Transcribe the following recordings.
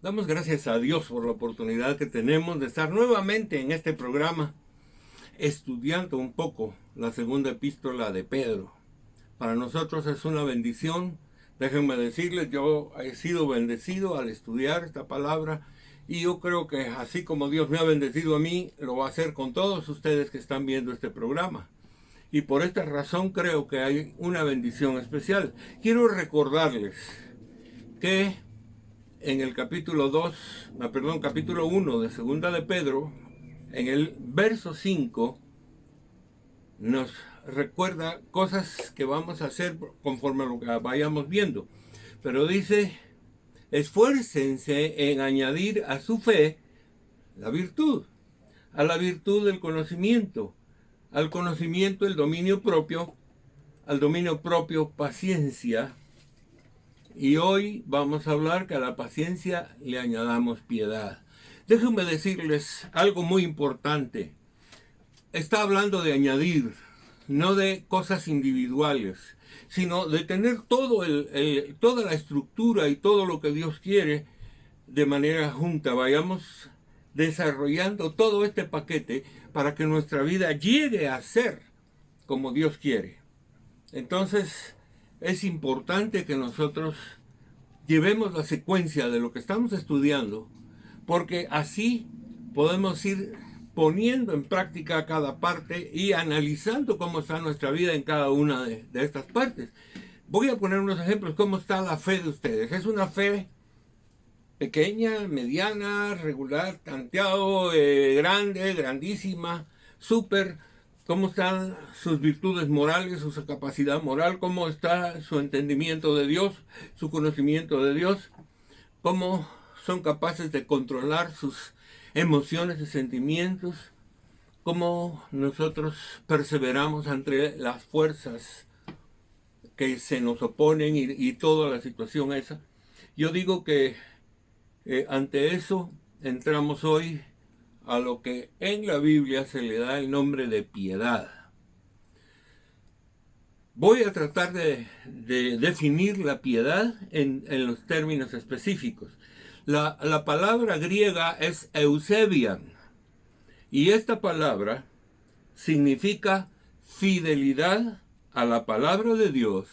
Damos gracias a Dios por la oportunidad que tenemos de estar nuevamente en este programa estudiando un poco la segunda epístola de Pedro. Para nosotros es una bendición. Déjenme decirles, yo he sido bendecido al estudiar esta palabra y yo creo que así como Dios me ha bendecido a mí, lo va a hacer con todos ustedes que están viendo este programa. Y por esta razón creo que hay una bendición especial. Quiero recordarles que en el capítulo 1 de Segunda de Pedro, en el verso 5, nos recuerda cosas que vamos a hacer conforme a lo que vayamos viendo. Pero dice, esfuércense en añadir a su fe la virtud, a la virtud del conocimiento, al conocimiento el dominio propio, al dominio propio paciencia. Y hoy vamos a hablar que a la paciencia le añadamos piedad. Déjenme decirles algo muy importante. Está hablando de añadir, no de cosas individuales, sino de tener toda la estructura y todo lo que Dios quiere de manera junta. Vayamos desarrollando todo este paquete para que nuestra vida llegue a ser como Dios quiere. Entonces, es importante que nosotros llevemos la secuencia de lo que estamos estudiando, porque así podemos ir poniendo en práctica cada parte y analizando cómo está nuestra vida en cada una de estas partes. Voy a poner unos ejemplos. ¿Cómo está la fe de ustedes? ¿Es una fe pequeña, mediana, regular, tanteado, grande, grandísima, súper? ¿Cómo están sus virtudes morales, su capacidad moral? ¿Cómo está su entendimiento de Dios, su conocimiento de Dios? ¿Cómo son capaces de controlar sus emociones y sentimientos? ¿Cómo nosotros perseveramos ante las fuerzas que se nos oponen y toda la situación esa? Yo digo que ante eso entramos hoy a lo que en la Biblia se le da el nombre de piedad. Voy a tratar de definir la piedad en los términos específicos. La palabra griega es eusebian, y esta palabra significa fidelidad a la palabra de Dios,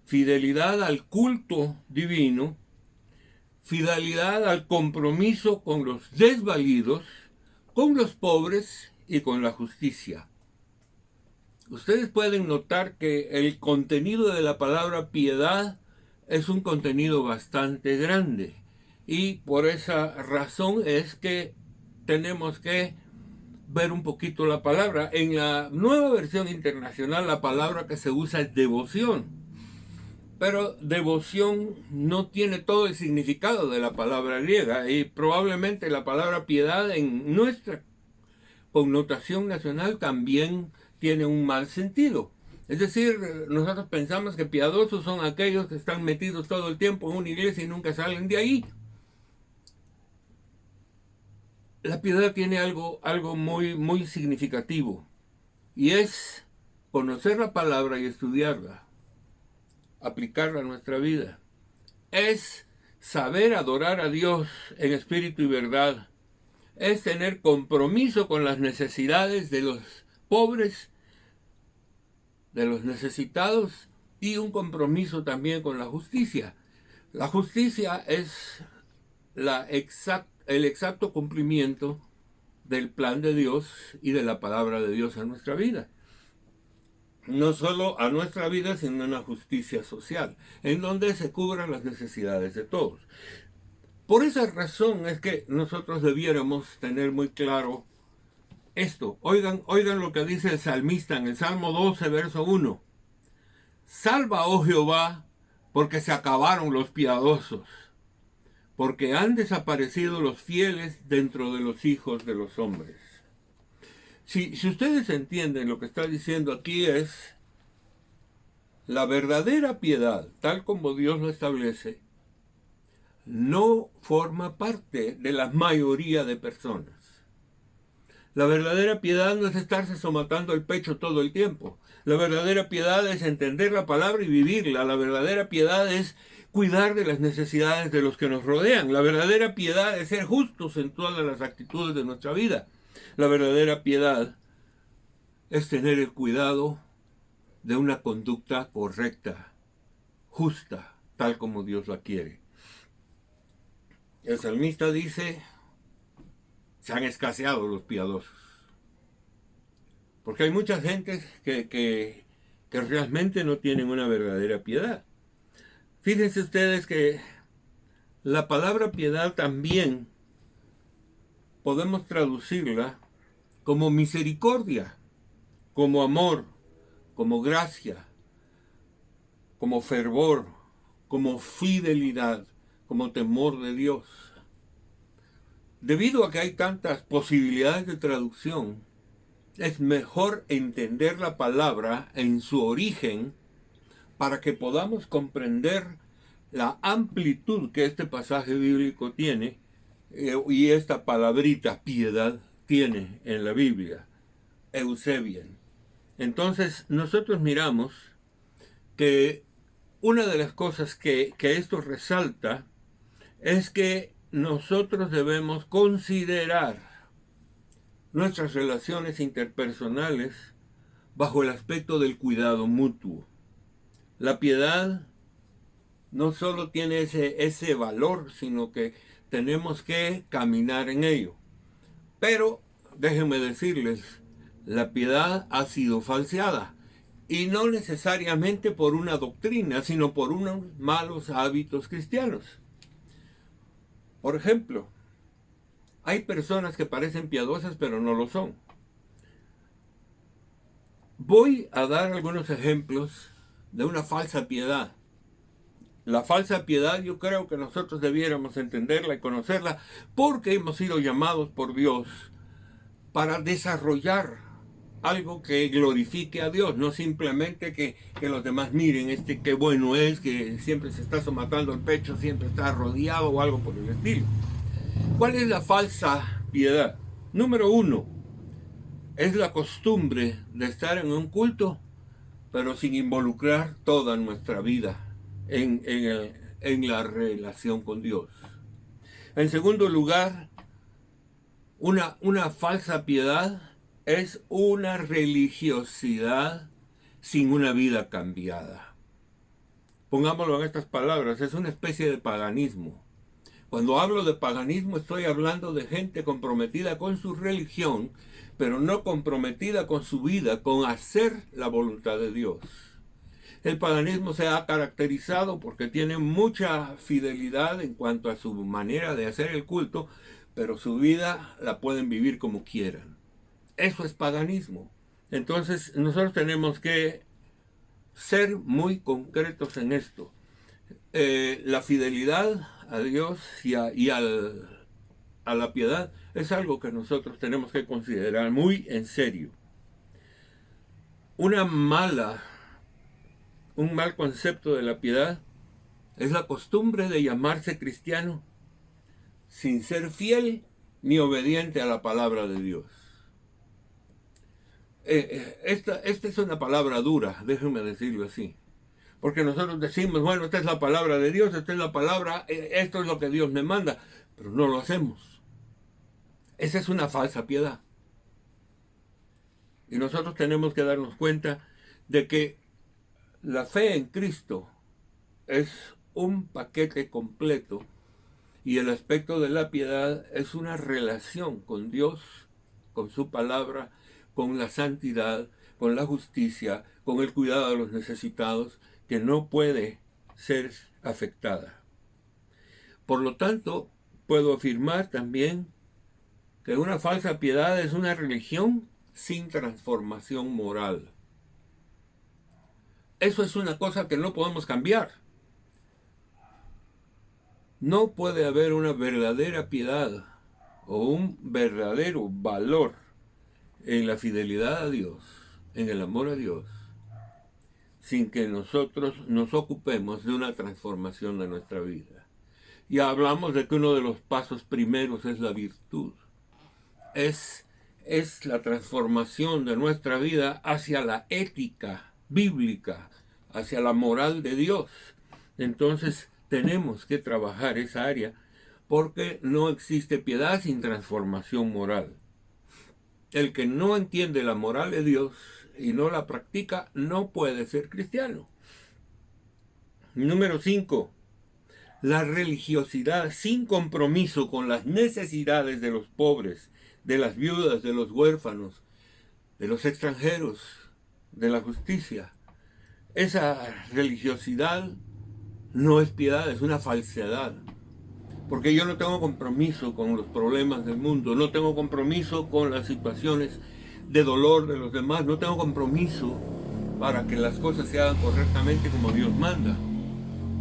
fidelidad al culto divino, fidelidad al compromiso con los desvalidos, con los pobres y con la justicia. Ustedes pueden notar que el contenido de la palabra piedad es un contenido bastante grande, y por esa razón es que tenemos que ver un poquito la palabra. En la Nueva Versión Internacional la palabra que se usa es devoción, pero devoción no tiene todo el significado de la palabra griega, y probablemente la palabra piedad en nuestra connotación nacional también tiene un mal sentido. Es decir, nosotros pensamos que piadosos son aquellos que están metidos todo el tiempo en una iglesia y nunca salen de ahí. La piedad tiene algo muy significativo, y es conocer la palabra y estudiarla, aplicarla a nuestra vida. Es saber adorar a Dios en espíritu y verdad. Es tener compromiso con las necesidades de los pobres, de los necesitados, y un compromiso también con la justicia. La justicia es el exacto cumplimiento del plan de Dios y de la palabra de Dios en nuestra vida. No solo a nuestra vida, sino una justicia social, en donde se cubran las necesidades de todos. Por esa razón es que nosotros debiéramos tener muy claro esto. Oigan lo que dice el salmista en el Salmo 12, verso 1. Salva, oh Jehová, porque se acabaron los piadosos, porque han desaparecido los fieles dentro de los hijos de los hombres. Si ustedes entienden, lo que está diciendo aquí es la verdadera piedad, tal como Dios lo establece, no forma parte de la mayoría de personas. La verdadera piedad no es estarse somatando el pecho todo el tiempo. La verdadera piedad es entender la palabra y vivirla. La verdadera piedad es cuidar de las necesidades de los que nos rodean. La verdadera piedad es ser justos en todas las actitudes de nuestra vida. La verdadera piedad es tener el cuidado de una conducta correcta, justa, tal como Dios la quiere. El salmista dice, se han escaseado los piadosos. Porque hay mucha gente que realmente no tienen una verdadera piedad. Fíjense ustedes que la palabra piedad también podemos traducirla como misericordia, como amor, como gracia, como fervor, como fidelidad, como temor de Dios. Debido a que hay tantas posibilidades de traducción, es mejor entender la palabra en su origen para que podamos comprender la amplitud que este pasaje bíblico tiene y esta palabrita piedad tiene en la Biblia, Eusebian. Entonces nosotros miramos que una de las cosas que esto resalta es que nosotros debemos considerar nuestras relaciones interpersonales bajo el aspecto del cuidado mutuo. La piedad no solo tiene ese valor, sino que tenemos que caminar en ello. Pero, déjenme decirles, la piedad ha sido falseada. Y no necesariamente por una doctrina, sino por unos malos hábitos cristianos. Por ejemplo, hay personas que parecen piadosas, pero no lo son. Voy a dar algunos ejemplos de una falsa piedad. La falsa piedad yo creo que nosotros debiéramos entenderla y conocerla porque hemos sido llamados por Dios para desarrollar algo que glorifique a Dios, no simplemente que los demás miren qué bueno es, que siempre se está somatando el pecho, siempre está rodeado o algo por el estilo. ¿Cuál es la falsa piedad? Número 1, es la costumbre de estar en un culto, pero sin involucrar toda nuestra vida en la relación con Dios. En segundo lugar, una falsa piedad es una religiosidad sin una vida cambiada. Pongámoslo en estas palabras, es una especie de paganismo. Cuando hablo de paganismo estoy hablando de gente comprometida con su religión, pero no comprometida con su vida, con hacer la voluntad de Dios. El paganismo se ha caracterizado porque tiene mucha fidelidad en cuanto a su manera de hacer el culto, pero su vida la pueden vivir como quieran. Eso es paganismo. Entonces nosotros tenemos que ser muy concretos en esto. La fidelidad a Dios y a la piedad es algo que nosotros tenemos que considerar muy en serio. Un mal concepto de la piedad es la costumbre de llamarse cristiano sin ser fiel ni obediente a la palabra de Dios. Esta es una palabra dura, déjenme decirlo así. Porque nosotros decimos, bueno, esta es la palabra de Dios, esta es la palabra, esto es lo que Dios me manda, pero no lo hacemos. Esa es una falsa piedad. Y nosotros tenemos que darnos cuenta de que la fe en Cristo es un paquete completo y el aspecto de la piedad es una relación con Dios, con su palabra, con la santidad, con la justicia, con el cuidado de los necesitados, que no puede ser afectada. Por lo tanto, puedo afirmar también que una falsa piedad es una religión sin transformación moral. Eso es una cosa que no podemos cambiar. No puede haber una verdadera piedad o un verdadero valor en la fidelidad a Dios, en el amor a Dios, sin que nosotros nos ocupemos de una transformación de nuestra vida. Ya hablamos de que uno de los pasos primeros es la virtud. Es es la transformación de nuestra vida hacia la ética bíblica, hacia la moral de Dios. Entonces tenemos que trabajar esa área porque no existe piedad sin transformación moral. El que no entiende la moral de Dios y no la practica no puede ser cristiano. Número 5. La religiosidad sin compromiso con las necesidades de los pobres, de las viudas, de los huérfanos, de los extranjeros, de la justicia. Esa religiosidad no es piedad, es una falsedad. Porque yo no tengo compromiso con los problemas del mundo, no tengo compromiso con las situaciones de dolor de los demás, no tengo compromiso para que las cosas se hagan correctamente como Dios manda.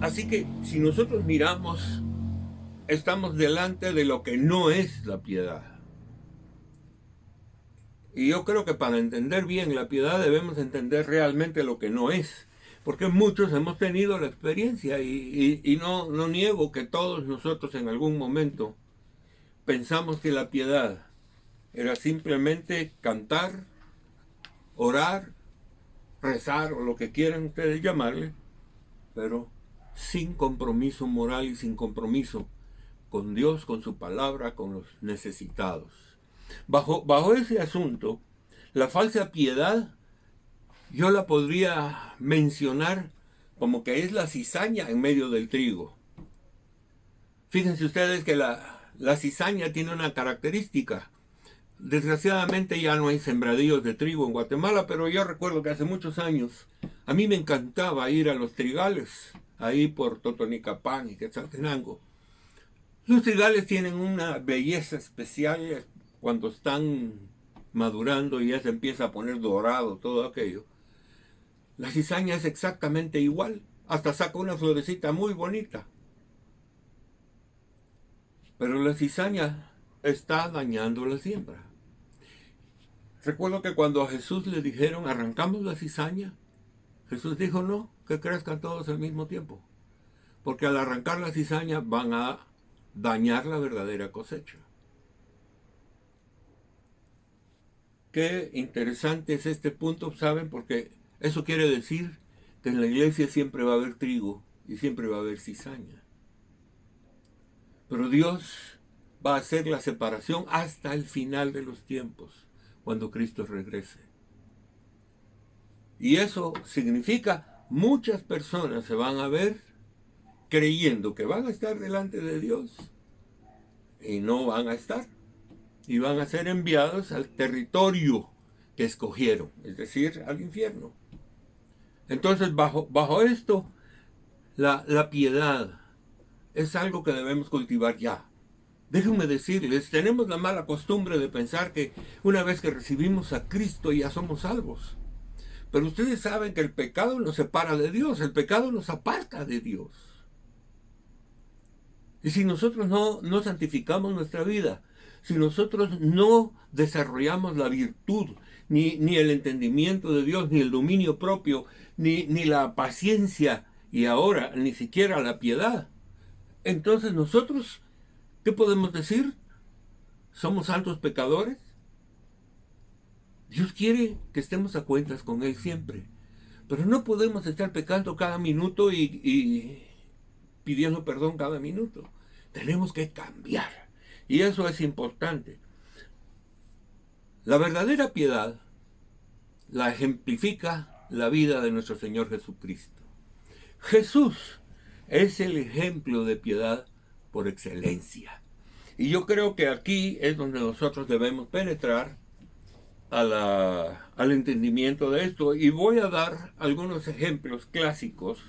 Así que si nosotros miramos, estamos delante de lo que no es la piedad. Y yo creo que para entender bien la piedad debemos entender realmente lo que no es. Porque muchos hemos tenido la experiencia y no niego que todos nosotros en algún momento pensamos que la piedad era simplemente cantar, orar, rezar o lo que quieran ustedes llamarle, pero sin compromiso moral y sin compromiso con Dios, con su palabra, con los necesitados. Bajo ese asunto, la falsa piedad yo la podría mencionar como que es la cizaña en medio del trigo. Fíjense ustedes que la cizaña tiene una característica. Desgraciadamente ya no hay sembradíos de trigo en Guatemala, pero yo recuerdo que hace muchos años a mí me encantaba ir a los trigales, ahí por Totonicapán y Quetzaltenango. Los trigales tienen una belleza especial cuando están madurando y ya se empieza a poner dorado todo aquello. La cizaña es exactamente igual, hasta saca una florecita muy bonita. Pero la cizaña está dañando la siembra. Recuerdo que cuando a Jesús le dijeron, arrancamos la cizaña, Jesús dijo, no, que crezcan todos al mismo tiempo. Porque al arrancar la cizaña van a dañar la verdadera cosecha. Qué interesante es este punto, ¿saben? Porque eso quiere decir que en la iglesia siempre va a haber trigo y siempre va a haber cizaña. Pero Dios va a hacer la separación hasta el final de los tiempos, cuando Cristo regrese. Y eso significa muchas personas se van a ver creyendo que van a estar delante de Dios y no van a estar. Y van a ser enviados al territorio que escogieron, es decir, al infierno. Entonces, bajo esto, la piedad es algo que debemos cultivar ya. Déjenme decirles, tenemos la mala costumbre de pensar que una vez que recibimos a Cristo ya somos salvos. Pero ustedes saben que el pecado nos separa de Dios, el pecado nos aparta de Dios. Y si nosotros no santificamos nuestra vida, si nosotros no desarrollamos la virtud, ni el entendimiento de Dios, ni el dominio propio, ni la paciencia, y ahora ni siquiera la piedad, entonces nosotros, ¿qué podemos decir? ¿Somos santos pecadores? Dios quiere que estemos a cuentas con Él siempre, pero no podemos estar pecando cada minuto y pidiendo perdón cada minuto. Tenemos que cambiar. Y eso es importante. La verdadera piedad la ejemplifica la vida de nuestro Señor Jesucristo. Jesús es el ejemplo de piedad por excelencia. Y yo creo que aquí es donde nosotros debemos penetrar al entendimiento de esto. Y voy a dar algunos ejemplos clásicos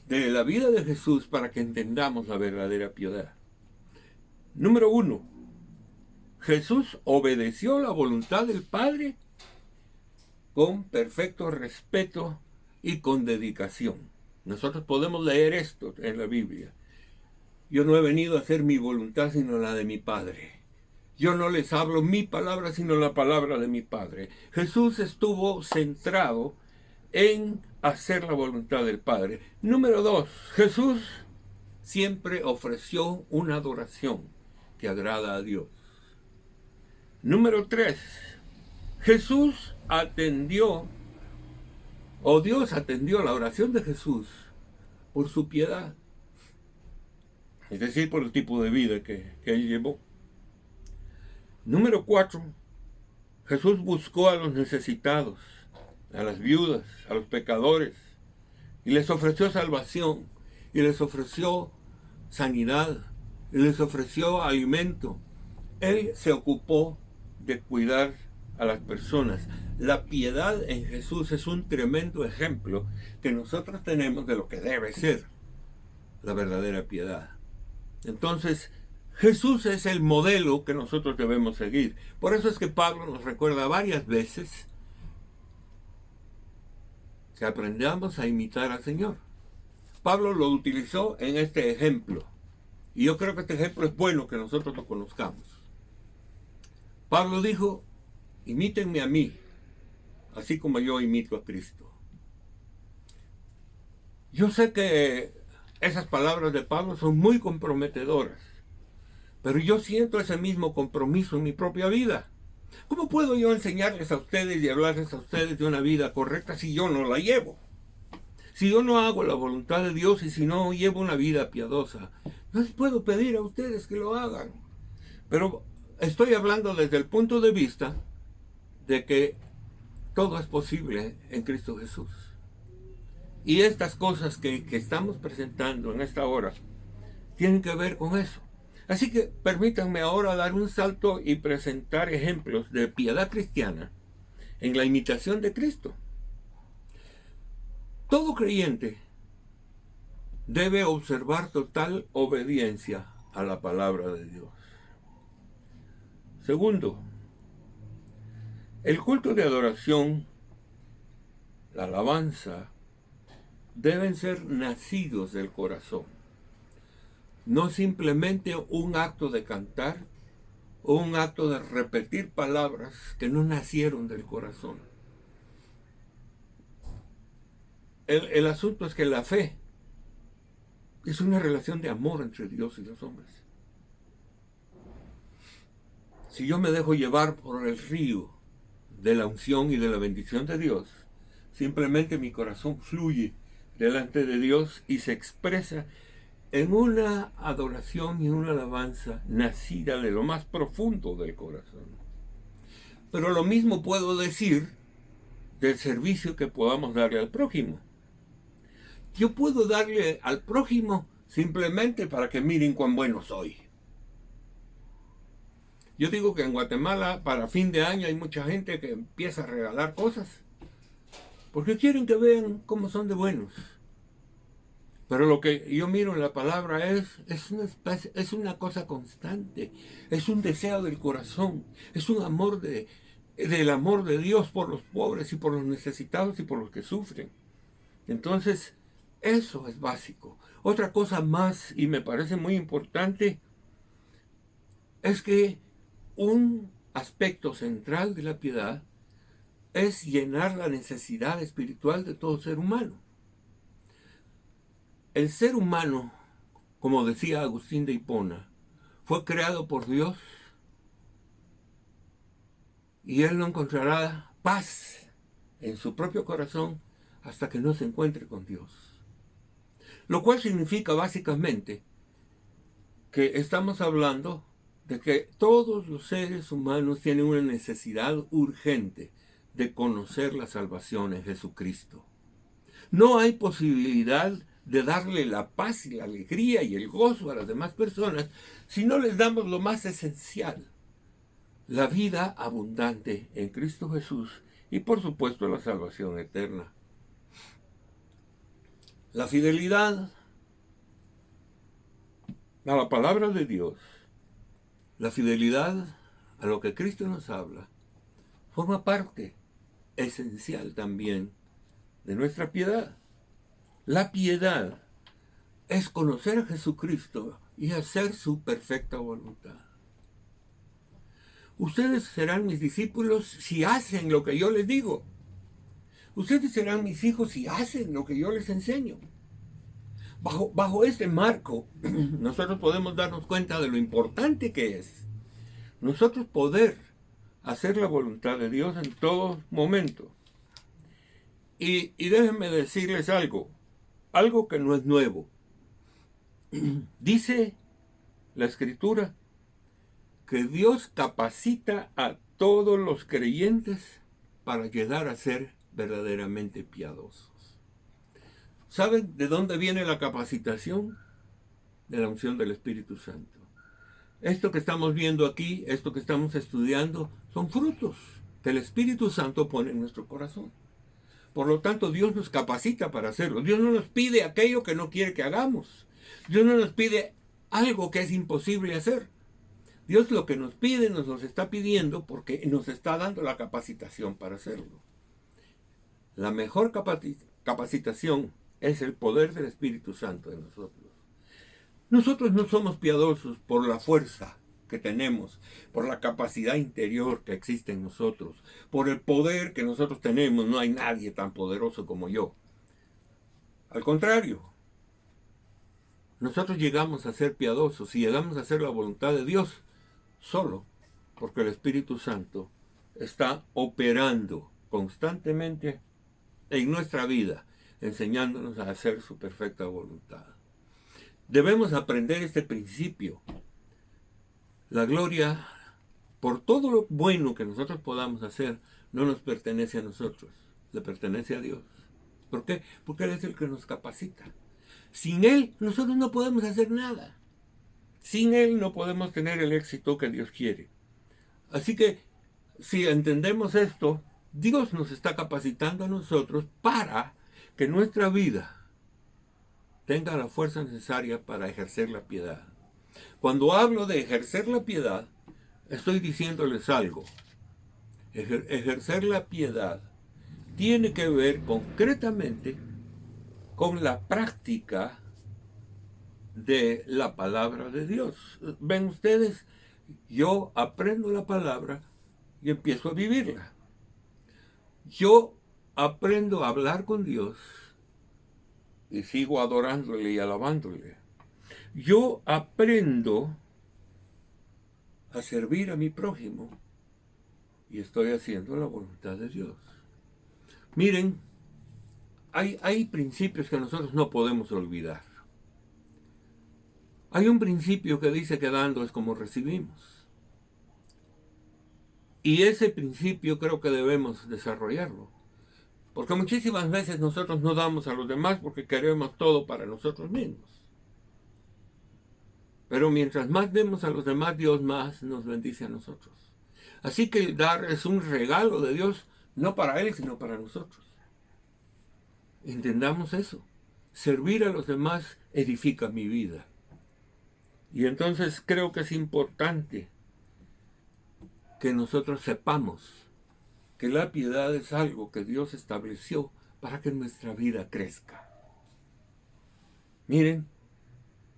de la vida de Jesús para que entendamos la verdadera piedad. Número 1. Jesús obedeció la voluntad del Padre con perfecto respeto y con dedicación. Nosotros podemos leer esto en la Biblia. Yo no he venido a hacer mi voluntad sino la de mi Padre. Yo no les hablo mi palabra sino la palabra de mi Padre. Jesús estuvo centrado en hacer la voluntad del Padre. Número 2. Jesús siempre ofreció una adoración que agrada a Dios. Número 3. Jesús atendió, o Dios atendió la oración de Jesús por su piedad, es decir, por el tipo de vida que él llevó. Número 4. Jesús buscó a los necesitados, a las viudas, a los pecadores, y les ofreció salvación, y les ofreció sanidad, y les ofreció alimento. Él se ocupó de cuidar a las personas. La piedad en Jesús es un tremendo ejemplo que nosotros tenemos de lo que debe ser la verdadera piedad. Entonces, Jesús es el modelo que nosotros debemos seguir. Por eso es que Pablo nos recuerda varias veces que aprendamos a imitar al Señor. Pablo lo utilizó en este ejemplo. Y yo creo que este ejemplo es bueno que nosotros lo conozcamos. Pablo dijo, imítenme a mí, así como yo imito a Cristo. Yo sé que esas palabras de Pablo son muy comprometedoras, pero yo siento ese mismo compromiso en mi propia vida. ¿Cómo puedo yo enseñarles a ustedes y hablarles a ustedes de una vida correcta si yo no la llevo? Si yo no hago la voluntad de Dios y si no llevo una vida piadosa, no les puedo pedir a ustedes que lo hagan. Pero estoy hablando desde el punto de vista de que todo es posible en Cristo Jesús. Y estas cosas que estamos presentando en esta hora tienen que ver con eso. Así que permítanme ahora dar un salto y presentar ejemplos de piedad cristiana en la imitación de Cristo. Todo creyente debe observar total obediencia a la palabra de Dios. Segundo, el culto de adoración, la alabanza, deben ser nacidos del corazón. No simplemente un acto de cantar o un acto de repetir palabras que no nacieron del corazón. El asunto es que la fe es una relación de amor entre Dios y los hombres. Si yo me dejo llevar por el río de la unción y de la bendición de Dios, simplemente mi corazón fluye delante de Dios y se expresa en una adoración y una alabanza nacida de lo más profundo del corazón. Pero lo mismo puedo decir del servicio que podamos darle al prójimo. Yo puedo darle al prójimo simplemente para que miren cuán bueno soy. Yo digo que en Guatemala para fin de año hay mucha gente que empieza a regalar cosas porque quieren que vean cómo son de buenos. Pero lo que yo miro en la palabra es una cosa constante, es un deseo del corazón, es un amor del amor de Dios por los pobres y por los necesitados y por los que sufren. Entonces, eso es básico. Otra cosa más, y me parece muy importante, es que un aspecto central de la piedad es llenar la necesidad espiritual de todo ser humano. El ser humano, como decía Agustín de Hipona, fue creado por Dios y él no encontrará paz en su propio corazón hasta que no se encuentre con Dios. Lo cual significa básicamente que estamos hablando de que todos los seres humanos tienen una necesidad urgente de conocer la salvación en Jesucristo. No hay posibilidad de darle la paz y la alegría y el gozo a las demás personas si no les damos lo más esencial, la vida abundante en Cristo Jesús y por supuesto la salvación eterna. La fidelidad a la palabra de Dios, la fidelidad a lo que Cristo nos habla, forma parte esencial también de nuestra piedad. La piedad es conocer a Jesucristo y hacer su perfecta voluntad. Ustedes serán mis discípulos si hacen lo que yo les digo. Ustedes serán mis hijos si hacen lo que yo les enseño. Bajo este marco, nosotros podemos darnos cuenta de lo importante que es nosotros poder hacer la voluntad de Dios en todo momento. Y déjenme decirles algo que no es nuevo. Dice la Escritura que Dios capacita a todos los creyentes para llegar a ser verdaderamente piadosos. ¿Saben de dónde viene la capacitación? De la unción del Espíritu Santo. Esto que estamos viendo aquí, esto que estamos estudiando, son frutos que el Espíritu Santo pone en nuestro corazón. Por lo tanto, Dios nos capacita para hacerlo. Dios no nos pide aquello que no quiere que hagamos. Dios no nos pide algo que es imposible hacer. Dios lo que nos pide, nos lo está pidiendo porque nos está dando la capacitación para hacerlo. La mejor capacitación es el poder del Espíritu Santo en nosotros. Nosotros no somos piadosos por la fuerza que tenemos, por la capacidad interior que existe en nosotros, por el poder que nosotros tenemos. No hay nadie tan poderoso como yo. Al contrario, nosotros llegamos a ser piadosos y llegamos a hacer la voluntad de Dios solo porque el Espíritu Santo está operando constantemente en nuestra vida, enseñándonos a hacer su perfecta voluntad. Debemos aprender este principio. La gloria, por todo lo bueno que nosotros podamos hacer, no nos pertenece a nosotros, le pertenece a Dios. ¿Por qué? Porque Él es el que nos capacita. Sin Él, nosotros no podemos hacer nada. Sin Él no podemos tener el éxito que Dios quiere. Así que, si entendemos esto, Dios nos está capacitando a nosotros para que nuestra vida tenga la fuerza necesaria para ejercer la piedad. Cuando hablo de ejercer la piedad, estoy diciéndoles algo. Ejercer la piedad tiene que ver concretamente con la práctica de la palabra de Dios. Ven ustedes, yo aprendo la palabra y empiezo a vivirla. Yo aprendo a hablar con Dios y sigo adorándole y alabándole. Yo aprendo a servir a mi prójimo y estoy haciendo la voluntad de Dios. Miren, hay principios que nosotros no podemos olvidar. Hay un principio que dice que dando es como recibimos. Y ese principio creo que debemos desarrollarlo. Porque muchísimas veces nosotros no damos a los demás porque queremos todo para nosotros mismos. Pero mientras más demos a los demás, Dios más nos bendice a nosotros. Así que el dar es un regalo de Dios, no para Él, sino para nosotros. Entendamos eso. Servir a los demás edifica mi vida. Y entonces creo que es importante que nosotros sepamos que la piedad es algo que Dios estableció para que nuestra vida crezca. Miren,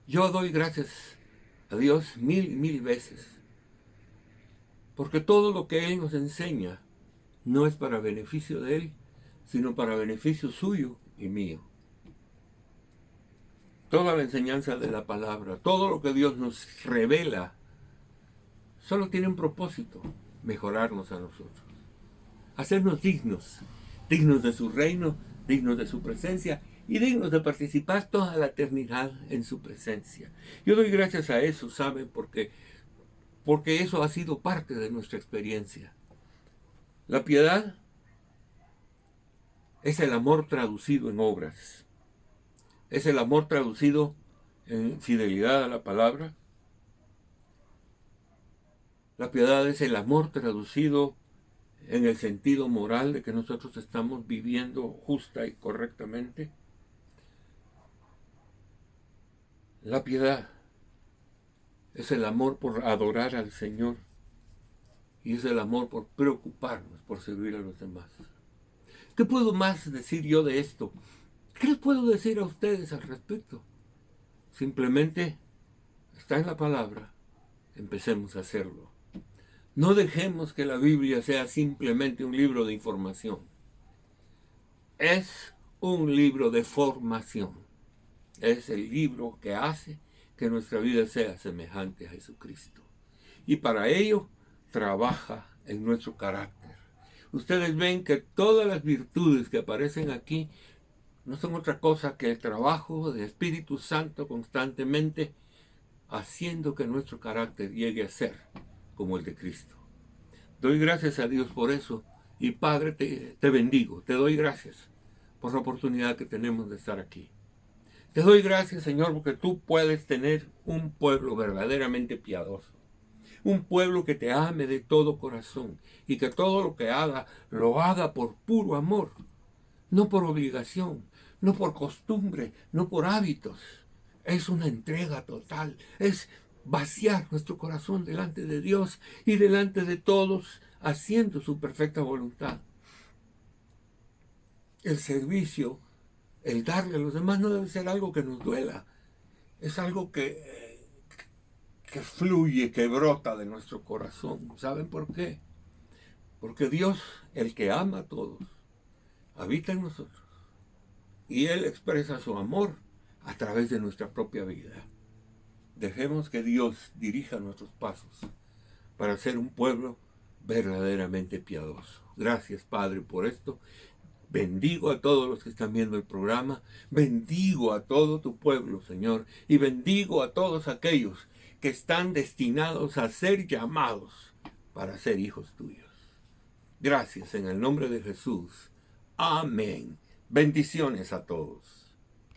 yo doy gracias a Dios mil veces, porque todo lo que Él nos enseña no es para beneficio de Él, sino para beneficio suyo y mío. Toda la enseñanza de la palabra, todo lo que Dios nos revela, solo tiene un propósito: mejorarnos a nosotros, hacernos dignos de su reino, dignos de su presencia y dignos de participar toda la eternidad en su presencia. Yo doy gracias a eso, ¿saben? Porque eso ha sido parte de nuestra experiencia. La piedad es el amor traducido en obras. Es el amor traducido en fidelidad a la palabra. La piedad es el amor traducido en el sentido moral de que nosotros estamos viviendo justa y correctamente. La piedad es el amor por adorar al Señor y es el amor por preocuparnos, por servir a los demás. ¿Qué puedo más decir yo de esto? ¿Qué les puedo decir a ustedes al respecto? Simplemente está en la palabra, empecemos a hacerlo. No dejemos que la Biblia sea simplemente un libro de información. Es un libro de formación. Es el libro que hace que nuestra vida sea semejante a Jesucristo. Y para ello trabaja en nuestro carácter. Ustedes ven que todas las virtudes que aparecen aquí no son otra cosa que el trabajo del Espíritu Santo constantemente haciendo que nuestro carácter llegue a ser como el de Cristo. Doy gracias a Dios por eso y Padre, te bendigo, te doy gracias por la oportunidad que tenemos de estar aquí. Te doy gracias, Señor, porque tú puedes tener un pueblo verdaderamente piadoso. Un pueblo que te ame de todo corazón y que todo lo que haga, lo haga por puro amor. No por obligación, no por costumbre, no por hábitos. Es una entrega total. Es vaciar nuestro corazón delante de Dios y delante de todos, haciendo su perfecta voluntad. El servicio, el darle a los demás no debe ser algo que nos duela. Es algo que fluye, que brota de nuestro corazón. ¿Saben por qué? Porque Dios, el que ama a todos, habita en nosotros. Y Él expresa su amor a través de nuestra propia vida. Dejemos que Dios dirija nuestros pasos para ser un pueblo verdaderamente piadoso. Gracias, Padre, por esto. Bendigo a todos los que están viendo el programa. Bendigo a todo tu pueblo, Señor. Y bendigo a todos aquellos que están destinados a ser llamados para ser hijos tuyos. Gracias en el nombre de Jesús. Amén. Bendiciones a todos.